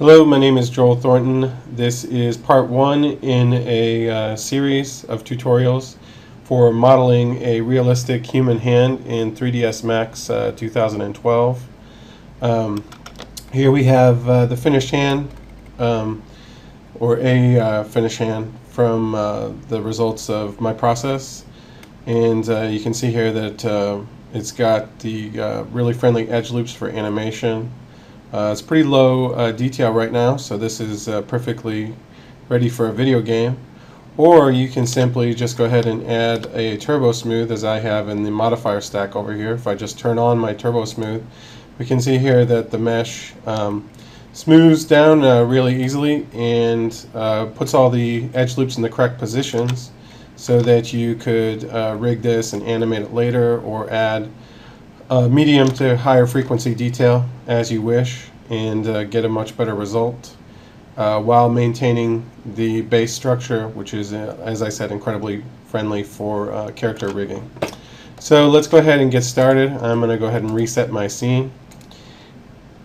Hello, my name is Joel Thornton. This is part one in a series of tutorials for modeling a realistic human hand in 3ds Max 2012. Here we have the finished hand, or a finished hand from the results of my process. And you can see here that it's got the really friendly edge loops for animation. It's pretty low detail right now, so this is perfectly ready for a video game. Or you can simply just go ahead and add a turbosmooth, as I have in the modifier stack over here. If I just turn on my turbosmooth, we can see here that the mesh smooths down really easily and puts all the edge loops in the correct positions so that you could rig this and animate it later, or add medium to higher frequency detail as you wish, and get a much better result while maintaining the base structure, which is, as I said, incredibly friendly for character rigging. So let's go ahead and get started. I'm going to go ahead and reset my scene,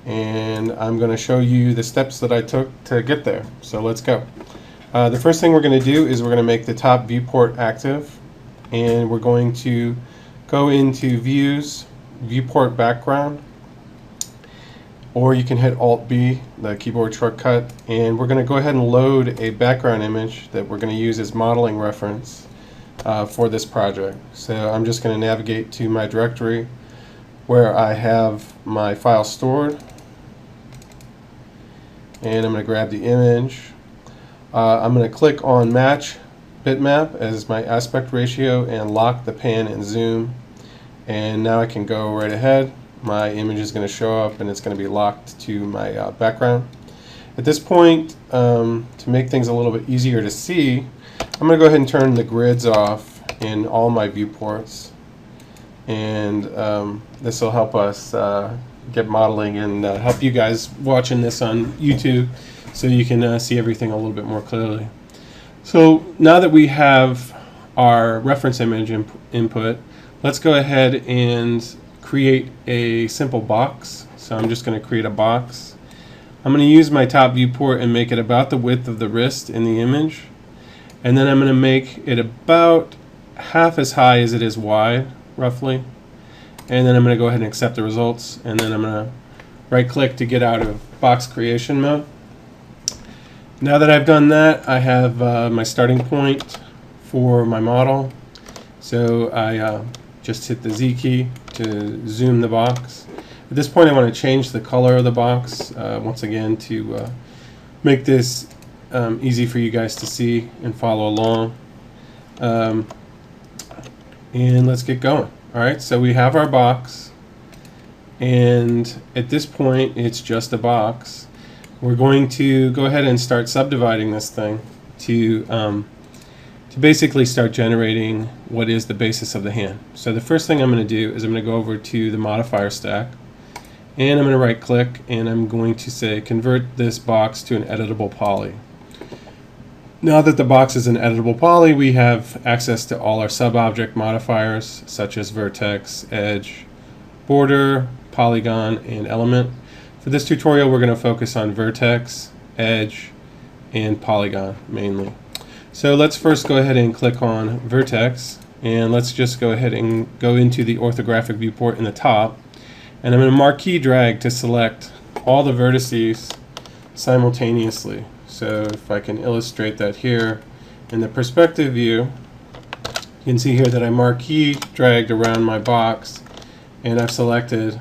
and I'm going to show you the steps that I took to get there. So let's go. The first thing we're going to do is we're going to make the top viewport active, and we're going to go into Views, Viewport Background, or you can hit Alt-B, the keyboard shortcut, and we're going to go ahead and load a background image that we're going to use as modeling reference for this project. So I'm just going to navigate to my directory where I have my file stored, and I'm going to grab the image. I'm going to click on Match Bitmap as my aspect ratio and lock the pan and zoom. And now I can go right ahead. My image is going to show up and it's going to be locked to my background. At this point, to make things a little bit easier to see, I'm going to go ahead and turn the grids off in all my viewports. And this will help us get modeling and help you guys watching this on YouTube so you can see everything a little bit more clearly. So now that we have our reference image input, let's go ahead and create a simple box. So I'm just going to create a box. I'm going to use my top viewport and make it about the width of the wrist in the image. And then I'm going to make it about half as high as it is wide, roughly. And then I'm going to go ahead and accept the results. And then I'm going to right click to get out of box creation mode. Now that I've done that, I have my starting point for my model. So I just hit the Z key to zoom the box. At this point I want to change the color of the box once again to make this easy for you guys to see and follow along. And let's get going. Alright, so we have our box, and at this point it's just a box. We're going to go ahead and start subdividing this thing to basically start generating what is the basis of the hand. So the first thing I'm going to do is I'm going to go over to the modifier stack, and I'm going to right click, and I'm going to say convert this box to an editable poly. Now that the box is an editable poly, we have access to all our sub-object modifiers such as vertex, edge, border, polygon, and element. For this tutorial we're going to focus on vertex, edge, and polygon mainly. So let's first go ahead and click on vertex, and let's just go ahead and go into the orthographic viewport in the top, and I'm going to marquee drag to select all the vertices simultaneously. So if I can illustrate that here in the perspective view, you can see here that I marquee dragged around my box, and I've selected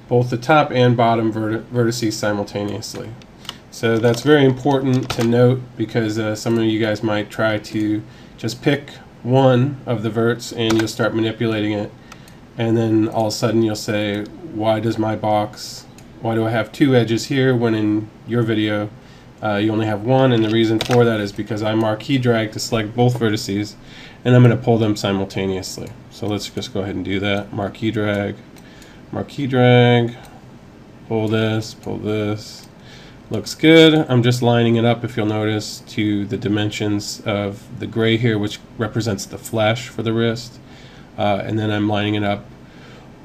both the top and bottom vertices simultaneously. So that's very important to note, because some of you guys might try to just pick one of the verts and you'll start manipulating it, and then all of a sudden you'll say, why do I have two edges here when in your video you only have one? And the reason for that is because I marquee drag to select both vertices, and I'm going to pull them simultaneously. So let's just go ahead and do that. Marquee drag, pull this. Looks good. I'm just lining it up, if you'll notice, to the dimensions of the gray here, which represents the flesh for the wrist, and then I'm lining it up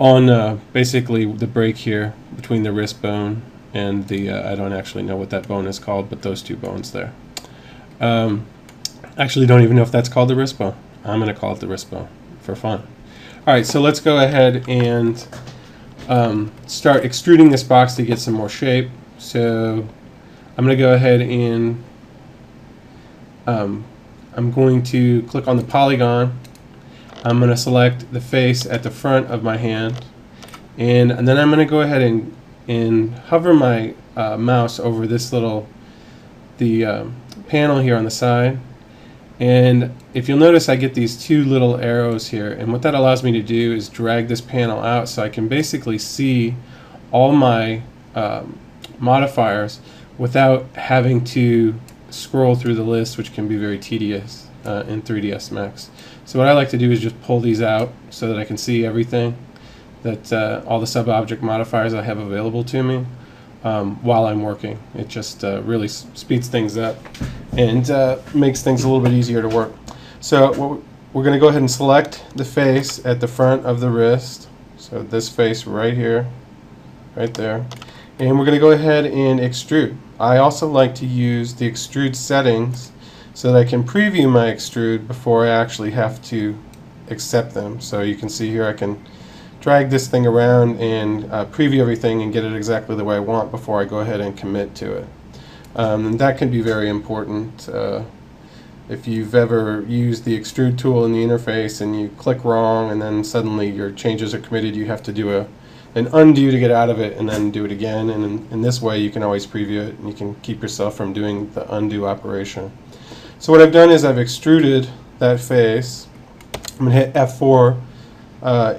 on basically the break here between the wrist bone and the I don't actually know what that bone is called, but those two bones there. Actually don't even know if that's called the wrist bone. I'm going to call it the wrist bone for fun. Alright, so let's go ahead and start extruding this box to get some more shape. So I'm going to go ahead and I'm going to click on the polygon. I'm going to select the face at the front of my hand, and then I'm going to go ahead and hover my mouse over this panel here on the side. And if you'll notice, I get these two little arrows here, and what that allows me to do is drag this panel out so I can basically see all my modifiers without having to scroll through the list, which can be very tedious in 3ds Max. So what I like to do is just pull these out so that I can see everything, that all the sub-object modifiers I have available to me while I'm working. It just really speeds things up and makes things a little bit easier to work. So we're going to go ahead and select the face at the front of the wrist. So this face right here, right there. And we're going to go ahead and extrude. I also like to use the extrude settings so that I can preview my extrude before I actually have to accept them. So you can see here I can drag this thing around and preview everything and get it exactly the way I want before I go ahead and commit to it. And that can be very important. If you've ever used the extrude tool in the interface and you click wrong and then suddenly your changes are committed, you have to do an undo to get out of it and then do it again. And in this way you can always preview it and you can keep yourself from doing the undo operation. So what I've done is I've extruded that face. I'm going to hit F4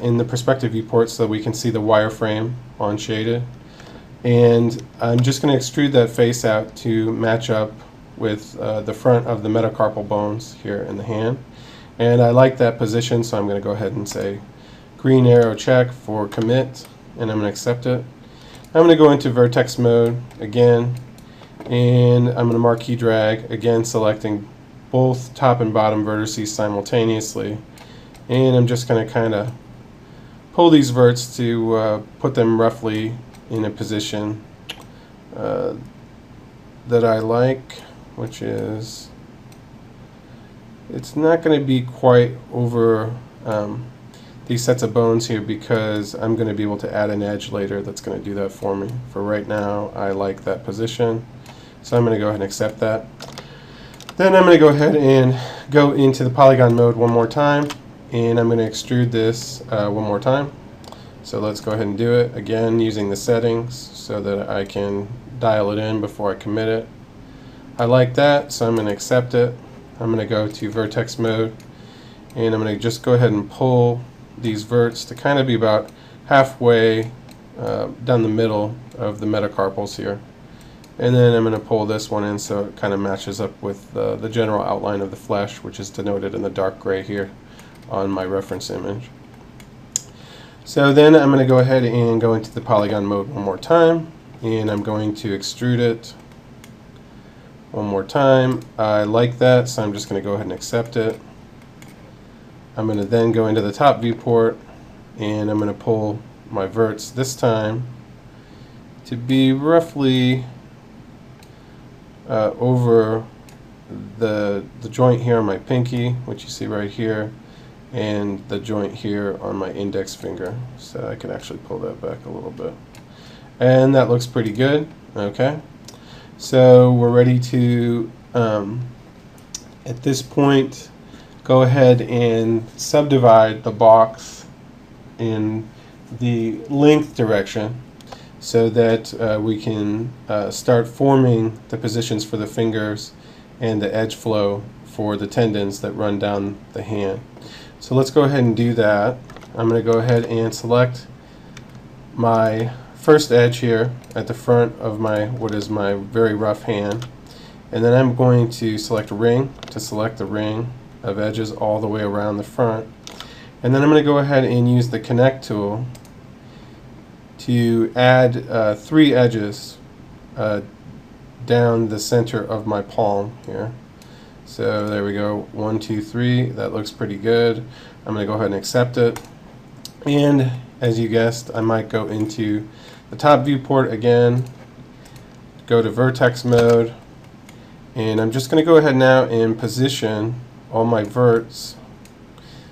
in the perspective viewport so that we can see the wireframe on shaded. And I'm just going to extrude that face out to match up with the front of the metacarpal bones here in the hand. And I like that position, so I'm going to go ahead and say green arrow check for commit, and I'm going to accept it. I'm going to go into vertex mode again, and I'm going to marquee drag, again selecting both top and bottom vertices simultaneously. And I'm just going to kind of pull these verts to put them roughly in a position that I like, which is, it's not going to be quite over these sets of bones here because I'm going to be able to add an edge later that's going to do that for me. For right now, I like that position, so I'm going to go ahead and accept that. Then I'm going to go ahead and go into the polygon mode one more time, and I'm going to extrude this one more time. So let's go ahead and do it again using the settings so that I can dial it in before I commit it. I like that, so I'm going to accept it. I'm going to go to vertex mode, and I'm going to just go ahead and pull these verts to kind of be about halfway down the middle of the metacarpals here. And then I'm going to pull this one in so it kind of matches up with the general outline of the flesh, which is denoted in the dark gray here on my reference image. So then I'm going to go ahead and go into the polygon mode one more time, and I'm going to extrude it one more time. I like that, so I'm just going to go ahead and accept it. I'm going to then go into the top viewport, and I'm going to pull my verts this time to be roughly over the joint here on my pinky, which you see right here, and the joint here on my index finger. So I can actually pull that back a little bit. And that looks pretty good. Okay. So we're ready to, at this point, go ahead and subdivide the box in the length direction so that we can start forming the positions for the fingers and the edge flow for the tendons that run down the hand. So let's go ahead and do that. I'm going to go ahead and select my first edge here at the front of my what is my very rough hand, and then I'm going to select ring to select the ring of edges all the way around the front, and then I'm going to go ahead and use the connect tool to add 3 edges down the center of my palm here. So there we go, 1, 2, 3. That looks pretty good. I'm going to go ahead and accept it. And as you guessed, I might go into the top viewport again go to vertex mode, and I'm just going to go ahead now and position all my verts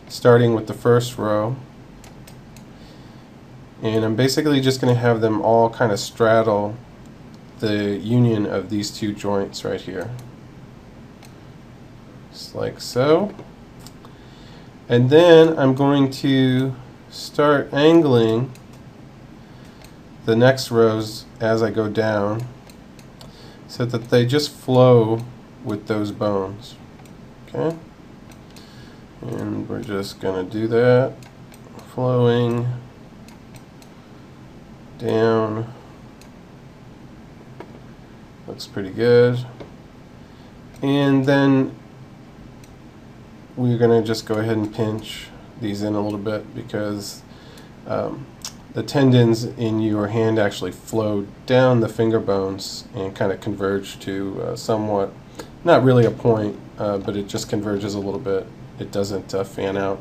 starting with the first row, and I'm basically just going to have them all kind of straddle the union of these two joints right here, just like so. And then I'm going to start angling the next rows as I go down so that they just flow with those bones. Okay? And we're just going to do that, flowing down. Looks pretty good. And then we're going to just go ahead and pinch these in a little bit because the tendons in your hand actually flow down the finger bones and kind of converge to somewhat, not really a point, but it just converges a little bit. It doesn't fan out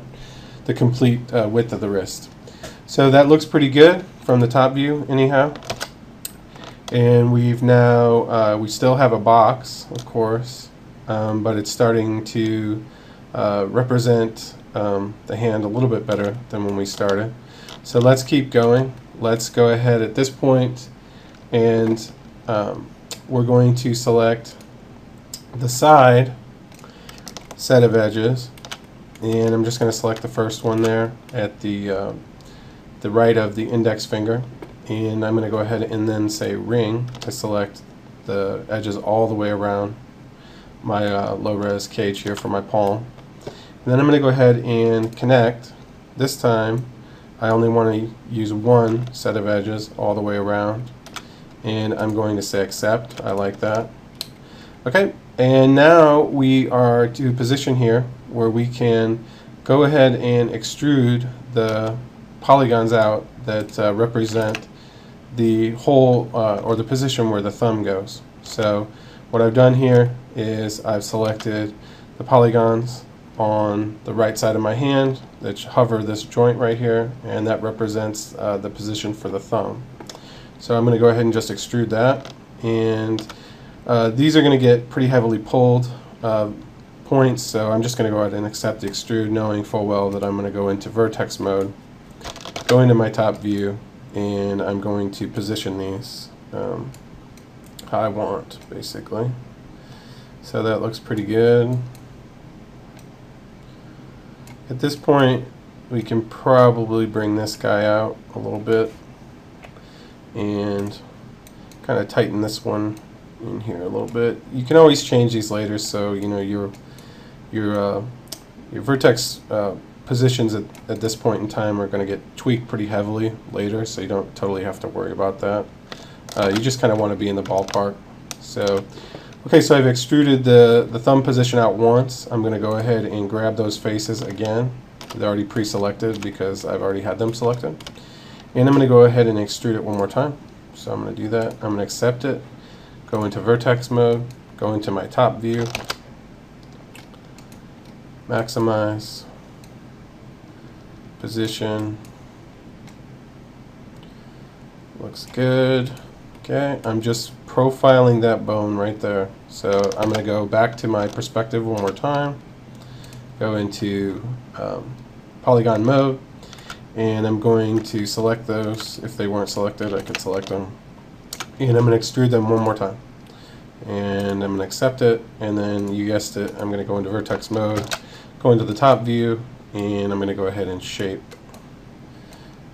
the complete width of the wrist. So that looks pretty good from the top view anyhow. And we've now, we still have a box, of course, but it's starting to represent the hand a little bit better than when we started. So let's keep going. Let's go ahead at this point, and we're going to select the side set of edges, and I'm just going to select the first one there at the right of the index finger, and I'm going to go ahead and then say ring to select the edges all the way around my low-res cage here for my palm. And then I'm going to go ahead and connect. This time I only want to use one set of edges all the way around, and I'm going to say accept. I like that. Okay, and now we are to a position here where we can go ahead and extrude the polygons out that represent the hole or the position where the thumb goes. So what I've done here is I've selected the polygons on the right side of my hand that hover this joint right here, and that represents the position for the thumb. So I'm going to go ahead and just extrude that, and these are going to get pretty heavily pulled points, so I'm just going to go ahead and accept the extrude, knowing full well that I'm going to go into vertex mode, go into my top view, and I'm going to position these how I want, basically. So that looks pretty good. At this point, we can probably bring this guy out a little bit and kind of tighten this one in here a little bit. You can always change these later, so you know your vertex positions at this point in time are going to get tweaked pretty heavily later, so you don't totally have to worry about that. You just kind of want to be in the ballpark. So okay, so I've extruded the thumb position out once. I'm going to go ahead and grab those faces again. They're already pre-selected because I've already had them selected. And I'm going to go ahead and extrude it one more time. So I'm going to do that. I'm going to accept it, go into vertex mode, go into my top view, maximize, position, looks good. Okay, I'm just profiling that bone right there. So I'm going to go back to my perspective one more time, go into polygon mode, and I'm going to select those. If they weren't selected, I could select them, and I'm going to extrude them one more time, and I'm going to accept it, and then you guessed it, I'm going to go into vertex mode, go into the top view, and I'm going to go ahead and shape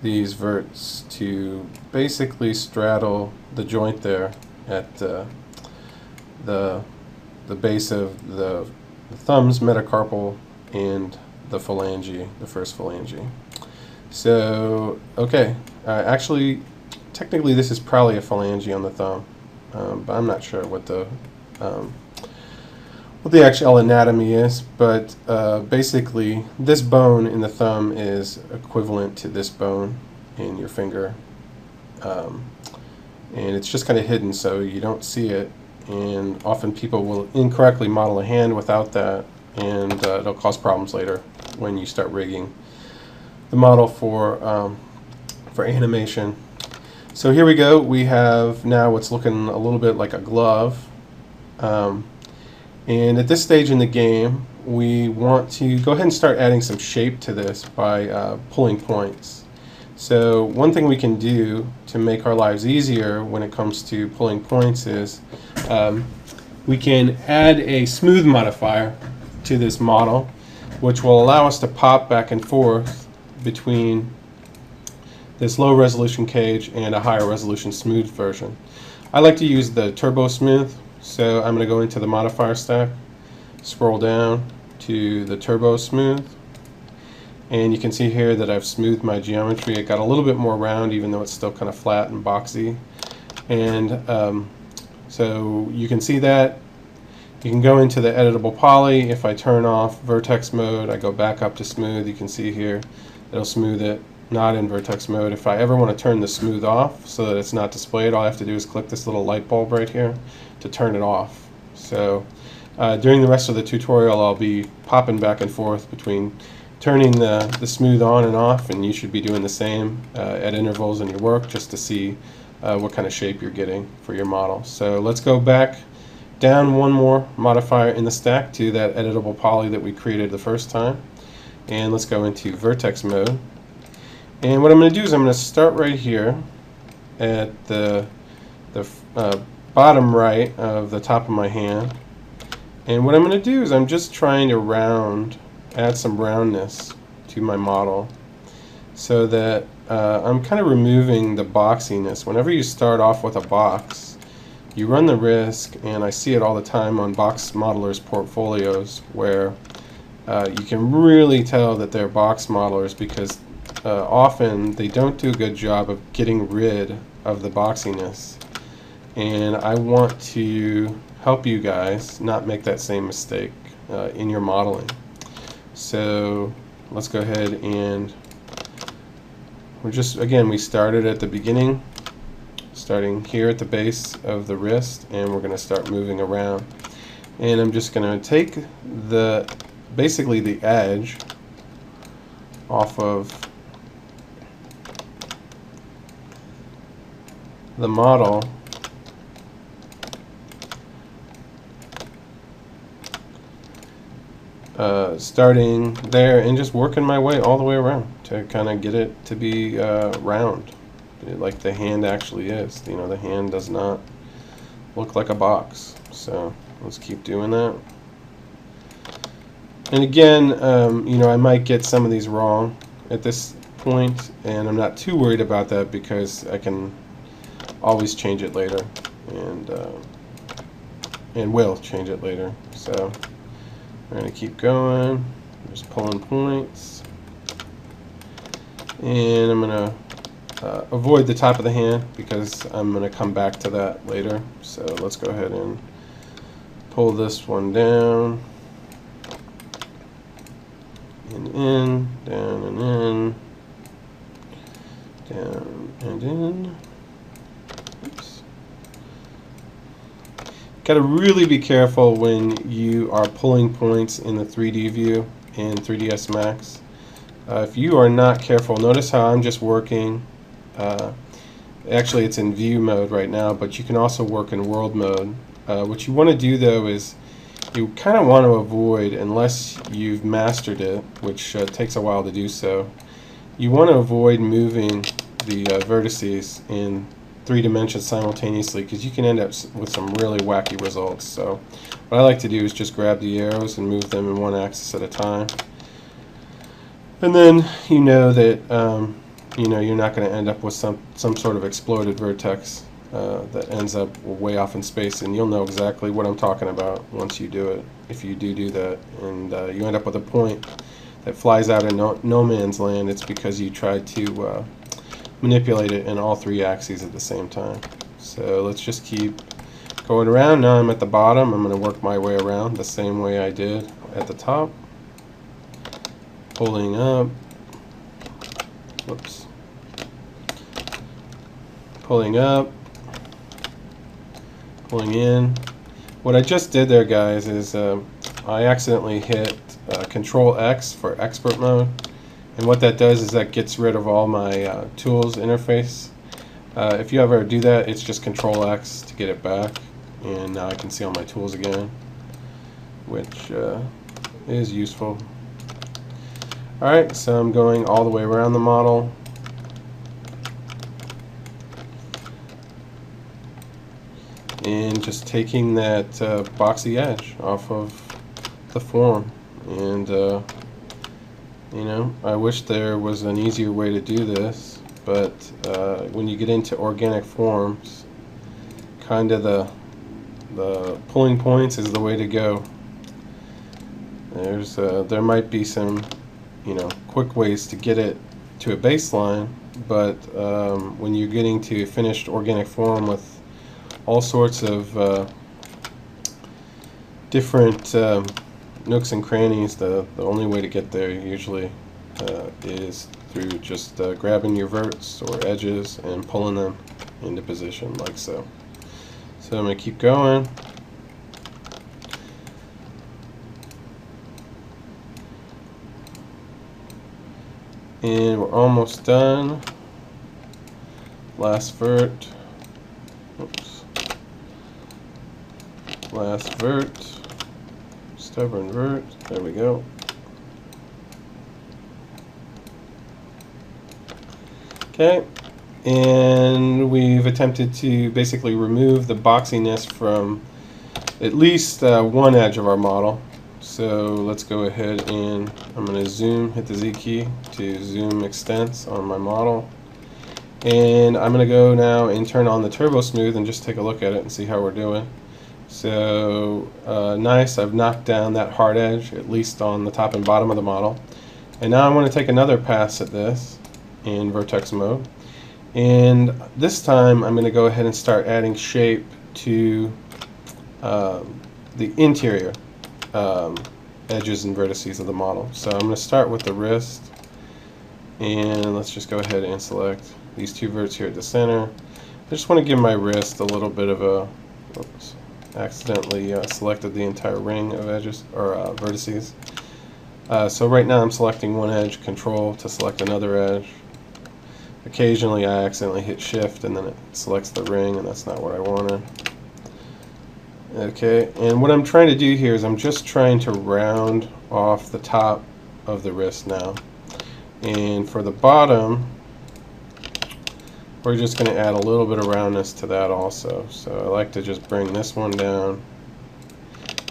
these verts to basically straddle the joint there at the base of the thumb's metacarpal and the phalange, the first phalange. So okay, actually technically this is probably a phalange on the thumb, but I'm not sure what the actual anatomy is, but basically this bone in the thumb is equivalent to this bone in your finger, and it's just kind of hidden so you don't see it, and often people will incorrectly model a hand without that, and it'll cause problems later when you start rigging the model for animation. So here we go. We have now what's looking a little bit like a glove. And at this stage in the game, we want to go ahead and start adding some shape to this by pulling points. So one thing we can do to make our lives easier when it comes to pulling points is we can add a smooth modifier to this model, which will allow us to pop back and forth between this low resolution cage and a higher resolution smooth version. I like to use the turbosmooth, so I'm going to go into the modifier stack, scroll down to the turbosmooth, and you can see here that I've smoothed my geometry. It got a little bit more round even though it's still kind of flat and boxy. And so you can see that. You can go into the editable poly. If I turn off vertex mode, I go back up to smooth. You can see here it'll smooth it, not in vertex mode. If I ever want to turn the smooth off so that it's not displayed, all I have to do is click this little light bulb right here to turn it off. So during the rest of the tutorial, I'll be popping back and forth between turning the smooth on and off, and you should be doing the same at intervals in your work just to see what kind of shape you're getting for your model. So let's go back down one more modifier in the stack to that editable poly that we created the first time, and let's go into vertex mode. And what I'm going to do is I'm going to start right here at the bottom right of the top of my hand, and what I'm going to do is I'm just trying to add some roundness to my model so that I'm kind of removing the boxiness. Whenever you start off with a box, you run the risk, and I see it all the time on box modelers' portfolios, where you can really tell that they're box modelers because often they don't do a good job of getting rid of the boxiness. And I want to help you guys not make that same mistake in your modeling. So let's go ahead and we started at the beginning, starting here at the base of the wrist, and we're going to start moving around. And I'm just going to take basically the edge off of the model, starting there and just working my way all the way around to kind of get it to be round, like the hand actually is. You know, the hand does not look like a box. So let's keep doing that. And again, you know, I might get some of these wrong at this point, and I'm not too worried about that because I can always change it later, and will change it later. So we're going to keep going, just pulling points, and I'm going to avoid the top of the hand because I'm going to come back to that later. So let's go ahead and pull this one down, and in, down and in, down and in. Oops. Got to really be careful when you are pulling points in the 3D view in 3ds Max. If you are not careful, notice how I'm just working. Actually, it's in view mode right now, but you can also work in world mode. What you want to do though is you kind of want to avoid, unless you've mastered it, which takes a while to do so, you want to avoid moving the vertices in 3 dimensions simultaneously, because you can end up with some really wacky results. So what I like to do is just grab the arrows and move them in one axis at a time, and then you know that you know you're not going to end up with some sort of exploded vertex that ends up way off in space, and you'll know exactly what I'm talking about once you do it, if you do that, and you end up with a point that flies out in no man's land. It's because you tried to manipulate it in all 3 axes at the same time. So let's just keep going around. Now I'm at the bottom. I'm going to work my way around the same way I did at the top, pulling up, whoops, pulling up, pulling in. What I just did there, guys, is I accidentally hit Control X for expert mode, and what that does is that gets rid of all my tools interface. If you ever do that, it's just Control X to get it back, and now I can see all my tools again, which is useful. Alright, so I'm going all the way around the model. And just taking that boxy edge off of the form. And you know, I wish there was an easier way to do this, but when you get into organic forms, kind of the pulling points is the way to go. There might be some, you know, quick ways to get it to a baseline, but when you're getting to a finished organic form with all sorts of different nooks and crannies, the only way to get there usually is through just grabbing your verts or edges and pulling them into position like so. So I'm going to keep going. And we're almost done. Last vert. Oops. Last vert. Stubborn vert. There we go. Okay. And we've attempted to basically remove the boxiness from at least one edge of our model. So let's go ahead and I'm going to zoom, hit the Z key to zoom extents on my model. And I'm going to go now and turn on the turbo smooth and just take a look at it and see how we're doing. So nice, I've knocked down that hard edge, at least on the top and bottom of the model. And now I want to take another pass at this in vertex mode. And this time I'm going to go ahead and start adding shape to the interior edges and vertices of the model. So I'm going to start with the wrist, and let's just go ahead and select these two verts here at the center. I just want to give my wrist a little bit of a, oops, accidentally selected the entire ring of edges or vertices. So right now I'm selecting one edge, Control to select another edge. Occasionally I accidentally hit Shift and then it selects the ring, and that's not what I wanted. Okay, and what I'm trying to do here is I'm just trying to round off the top of the wrist now. And for the bottom, we're just going to add a little bit of roundness to that also. So I like to just bring this one down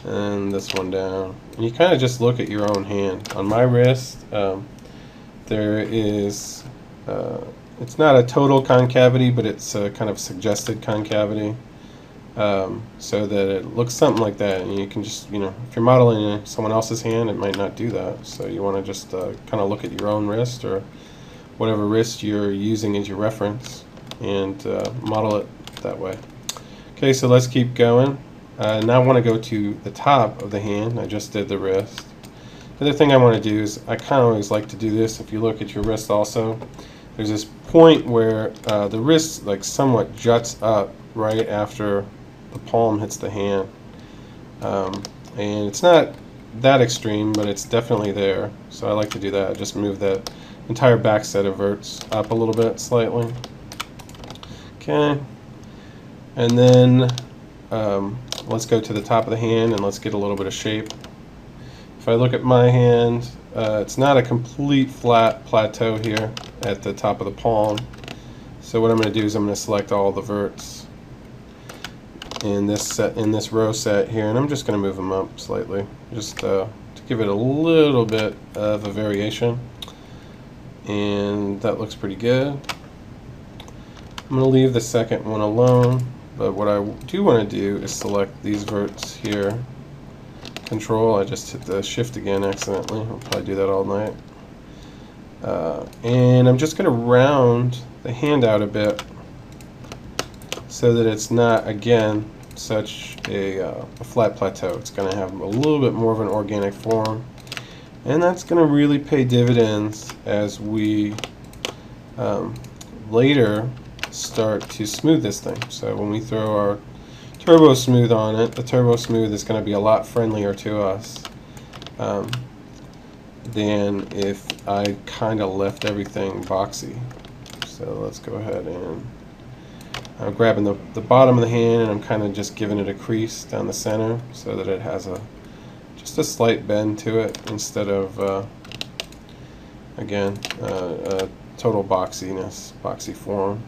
and this one down. And you kind of just look at your own hand. On my wrist, there is, it's not a total concavity, but it's a kind of suggested concavity. So that it looks something like that, and you can just, you know, if you're modeling someone else's hand, it might not do that. So you want to just kind of look at your own wrist or whatever wrist you're using as your reference and model it that way. Okay, so let's keep going. Now I want to go to the top of the hand. I just did the wrist. The other thing I want to do is I kind of always like to do this. If you look at your wrist also, there's this point where the wrist like somewhat juts up right after the palm hits the hand, and it's not that extreme, but it's definitely there. So I like to do that. I just move that entire back set of verts up a little bit slightly. Okay, and then let's go to the top of the hand and let's get a little bit of shape. If I look at my hand, it's not a complete flat plateau here at the top of the palm. So what I'm going to do is I'm going to select all the verts in this set, in this row set here, and I'm just going to move them up slightly, just to give it a little bit of a variation, and that looks pretty good. I'm going to leave the second one alone, but what I do want to do is select these verts here. Control, I just hit the Shift again accidentally. I'll probably do that all night. And I'm just going to round the hand out a bit so that it's not, again, such a flat plateau. It's going to have a little bit more of an organic form, and that's going to really pay dividends as we later start to smooth this thing. So when we throw our turbo smooth on it, the turbo smooth is going to be a lot friendlier to us than if I kind of left everything boxy. So let's go ahead and I'm grabbing the bottom of the hand and I'm kind of just giving it a crease down the center so that it has just a slight bend to it instead of again total boxy form.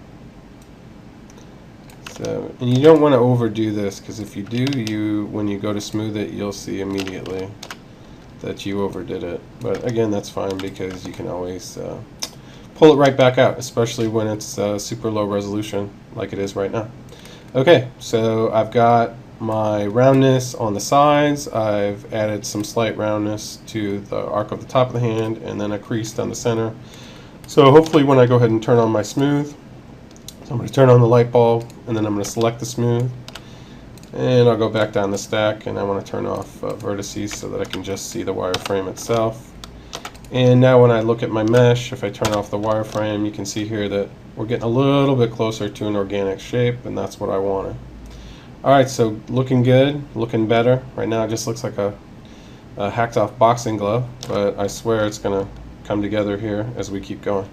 So, and you don't want to overdo this, because if you do, when you go to smooth it, you'll see immediately that you overdid it. But again, that's fine, because you can always pull it right back out, especially when it's super low resolution like it is right now. Okay, so I've got my roundness on the sides. I've added some slight roundness to the arc of the top of the hand, and then a crease down the center. So hopefully when I go ahead and turn on my smooth, so I'm going to turn on the light bulb, and then I'm going to select the smooth, and I'll go back down the stack, and I want to turn off vertices so that I can just see the wireframe itself. And now when I look at my mesh, if I turn off the wireframe, you can see here that we're getting a little bit closer to an organic shape, and that's what I wanted. Alright, so looking good, looking better. Right now it just looks like a hacked off boxing glove, but I swear it's going to come together here as we keep going.